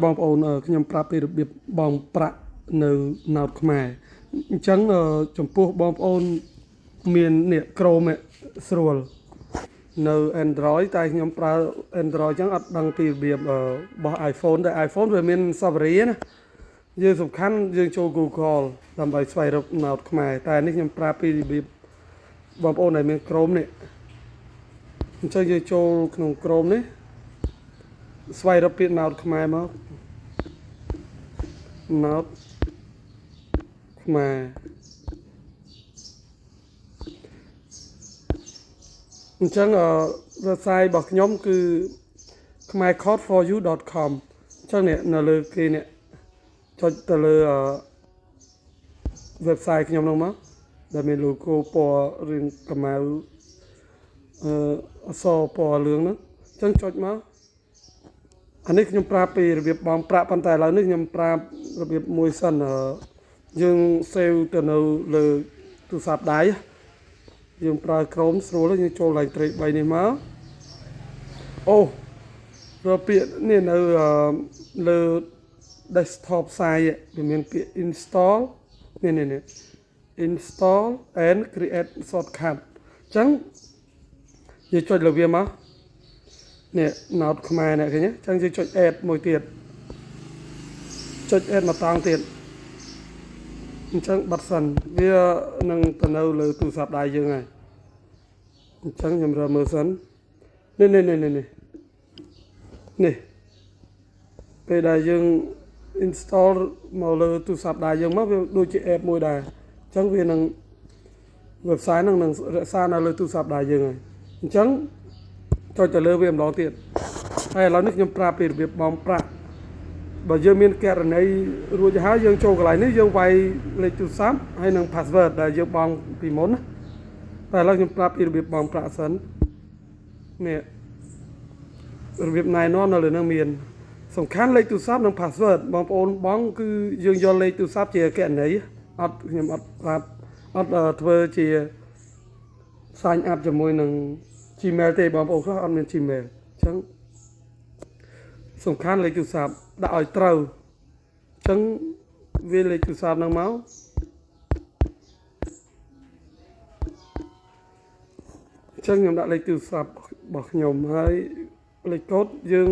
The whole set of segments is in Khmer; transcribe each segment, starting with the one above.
បងប្អូនខ្ញុំប្រាប់ពីរបៀបបងប្រាក់នៅណោតខ្មែរអញ្ចឹងចំពោះបងប្អូនមាននេះ Chrome ស្រួលនៅ Android តែខ្ញុំប្រើ Android អញ្ចឹងអត់ដឹងពីរបៀបរបស់ iPhone តែ iPhone វាមាន Safari ណាយើងសំខាន់យើងចូល Google ដើម្បីស្វែងរកណោតខ្មែរតែនេះខ្ញុំប្រាប់ពីរបៀបបងប្អូនដែលមាន Chrome នេះអញ្ចឹងយើងចូលក្នុង Chrome នេះស្វែងរកពាក្យណោតខ្មែរមកណោតខ្មែរអញ្ចឹងwebsite របស់ខ្ញុំគឺ khmercode4u.com អញ្ចឹងនេះនៅលើគេនេះចុចទៅលើwebsite ខ្ញុំហ្នឹងមកដែលមាន logo ពណ៌រាងកម្មៅអក្សរពណ៌លឿងហ្នឹងអញ្ចឹងចុចមកអានេះខ្ញុំប្រាប់ពីរបៀបបងប្រាក់ប៉ុន្តែឥឡូវនេះខ្ញុំប្រាប់របៀបមួយសិនយើង save ទៅនៅលើទូរស័ព្ទដៃយើងប្រើ Chrome ស្រួលយើងចូលឡើងត្រេក3នេះមកអូរកពាក្យនេះនៅលើ desktop site វាមានពាក្យ install នេះ install and create shortcut អញ្ចឹងយើងចុចលើវាមកនេះណោតខ្មែរនេះឃើញទេអញ្ចឹងយើងចុច add មួយទៀតចុច add មកតង់ទៀតអញ្ចឹងបិទសិនវានឹងទៅនៅលើទូរស័ព្ទដៃយើងហើយអញ្ចឹងខ្ញុំរើមើលសិននេះពេលដែលយើង install មកលើទូរស័ព្ទដៃយើងមកវាដូចជា app មួយដែរអញ្ចឹងវានឹង website ហ្នឹងនឹងរក្សានៅលើទូរស័ព្ទដៃយើងហើយអញ្ចឹងចុចទៅលើវាម្ដងទៀតហើយឥឡូវនេះខ្ញុំប្រាប់ពីរបៀបបង់ប្រាក់បើយើងមានករណីរួចហើយយើងចូលកន្លែងនេះយើងវាយលេខទូរស័ព្ទហើយនឹង password ដែលយើងបង់ពីមុនណាតែឥឡូវខ្ញុំប្រាប់ពីរបៀបបង់ប្រាក់សិននេះរបៀបណែនាំនៅលើនឹងមានសំខាន់លេខទូរស័ព្ទនិង password បងប្អូនបង់គឺយើងយកលេខទូរស័ព្ទជាគណនីអត់ខ្ញុំអត់ប្រាប់អត់ធ្វើជា sign up ជាមួយនឹង Gmail ទេបងប្អូនខ្លះអត់មាន Gmail អញ្ចឹងសំខាន់លេខទូរស័ព្ទដាក់ឲ្យត្រូវអញ្ចឹងវាលេខទូរស័ព្ទហ្នឹងមកអញ្ចឹងខ្ញុំដាក់លេខទូរស័ព្ទរបស់ខ្ញុំហើយលេខកូដយើង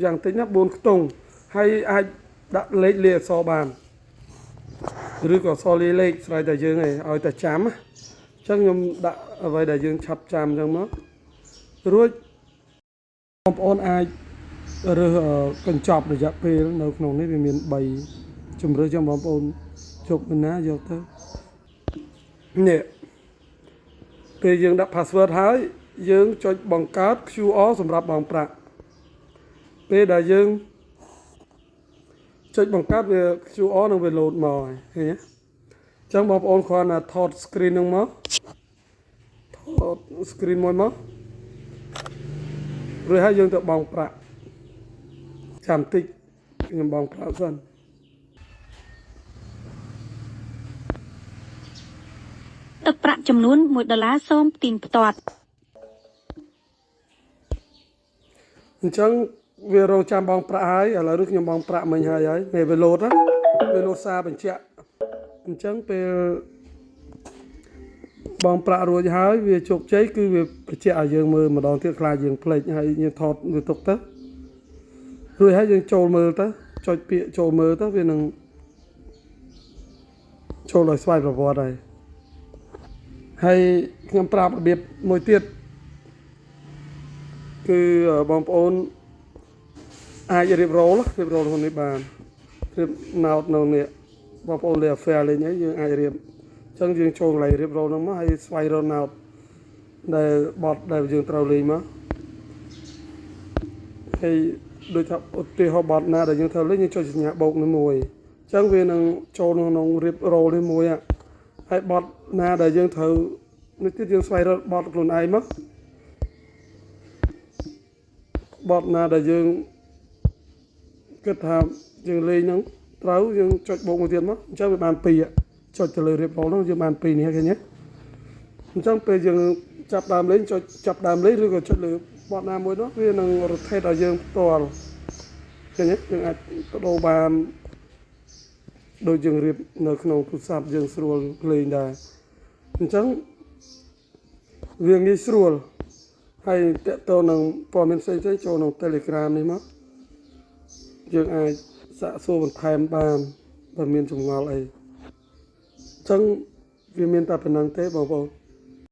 យ៉ាងតិចណា4ខ្ទង់ហើយអាចដាក់លេខលាយអក្សរបានឬក៏អក្សរលាយលេខស្រ័យតែយើងឯងឲ្យតែចាំអញ្ចឹងខ្ញុំដាក់អ្វីដែលយើងឆាប់ចាំអញ្ចឹងមករួចបងប្អូនអាចរើសកញ្ចប់រយៈពេលនៅក្នុងនេះវាមាន3ជំរើសចឹងបងប្អូនជប់ណាយកទៅនេះពេលយើងដាក់ password ហើយយើងចុចបង្កើត QR សម្រាប់បង់ប្រាក់ពេលដែលយើងចុចបង្កើតវា QR នឹងវា load មកហើយឃើញទេអញ្ចឹងបងប្អូនគ្រាន់តែថត screen នឹងមកថត screen មួយមករួចហើយយើងទៅបង់ប្រាក់ចាំតិចខ្ញុំបង់ប្រាក់សិនទឹកប្រាក់ចំនួន$1សូមទាញផ្ទាត់អញ្ចឹងវារងចាំបង់ប្រាក់ហើយឥឡូវនេះខ្ញុំបង់ប្រាក់មិញហើយពេលវាលោតវាលោតសារបញ្ជាក់អញ្ចឹងពេលបង់ប្រាក់រួចហើយវាជោគជ័យគឺវាបញ្ជាក់ឲ្យយើងមើលម្ដងទៀតខ្លាចយើងភ្លេចហើយយើងថតវាទុកទៅរួចហើយយើងចូលមើលទៅចុចពាក្យចូលមើលទៅវានឹងចូលឲ្យស្វ័យប្រវត្តិហើយខ្ញុំប្រាប់របៀបមួយទៀតគឺបងប្អូនអាចរៀបរ៉ូក្នុងនេះបានរៀបណោតនៅនេះបងប្អូនលេ affair លេងអីយើងអាចរៀបអញ្ចឹងយើងចូលកន្លែងរៀបរ៉ូហ្នឹងមកហើយស្វែងរកណោតដែលបត់ដែលយើងត្រូវលេងមកហើយដូចថាឧទាហរណ៍បត់ណាដែលយើងត្រូវលេងយើងចុចសញ្ញាបូកនេះមួយអញ្ចឹងវានឹងចូលក្នុងរៀបរ៉ូនេះមួយហើយបត់ណាដែលយើងត្រូវនេះទៀតយើងស្វែងរកបត់ខ្លួនឯងមកបត់ណាដែលយើងគិតថាយើងលេងហ្នឹងត្រូវយើងចុចបូកមួយទៀតមកអញ្ចឹងវាបាន2ចុចទៅលើរៀបរ៉ូហ្នឹងយើងបាន2នេះឃើញទេអញ្ចឹងពេលយើងចាប់ដើមលេងចុចចាប់ដើមលេងឬក៏ចុចលើបត់ណាមួយនោះវានឹង rotate ឲ្យយើងផ្ទាល់ឃ ឃើញទេយើងអាចបដូរបានដូចយើងរៀបនៅក្នុងទូរស័ព្ទយើងស្រួលលេងដែរអញ្ចឹងវាងាយស្រួលហើយតើតើនឹងព័ត៌មានផ្សេងៗចូលក្នុង Telegram នេះមកយើងអាចសាកសួរបន្ថែមបានបើមានចម្ងល់អីអញ្ចឹងវាមានតែប៉ុណ្្នឹងទេបងប្អូន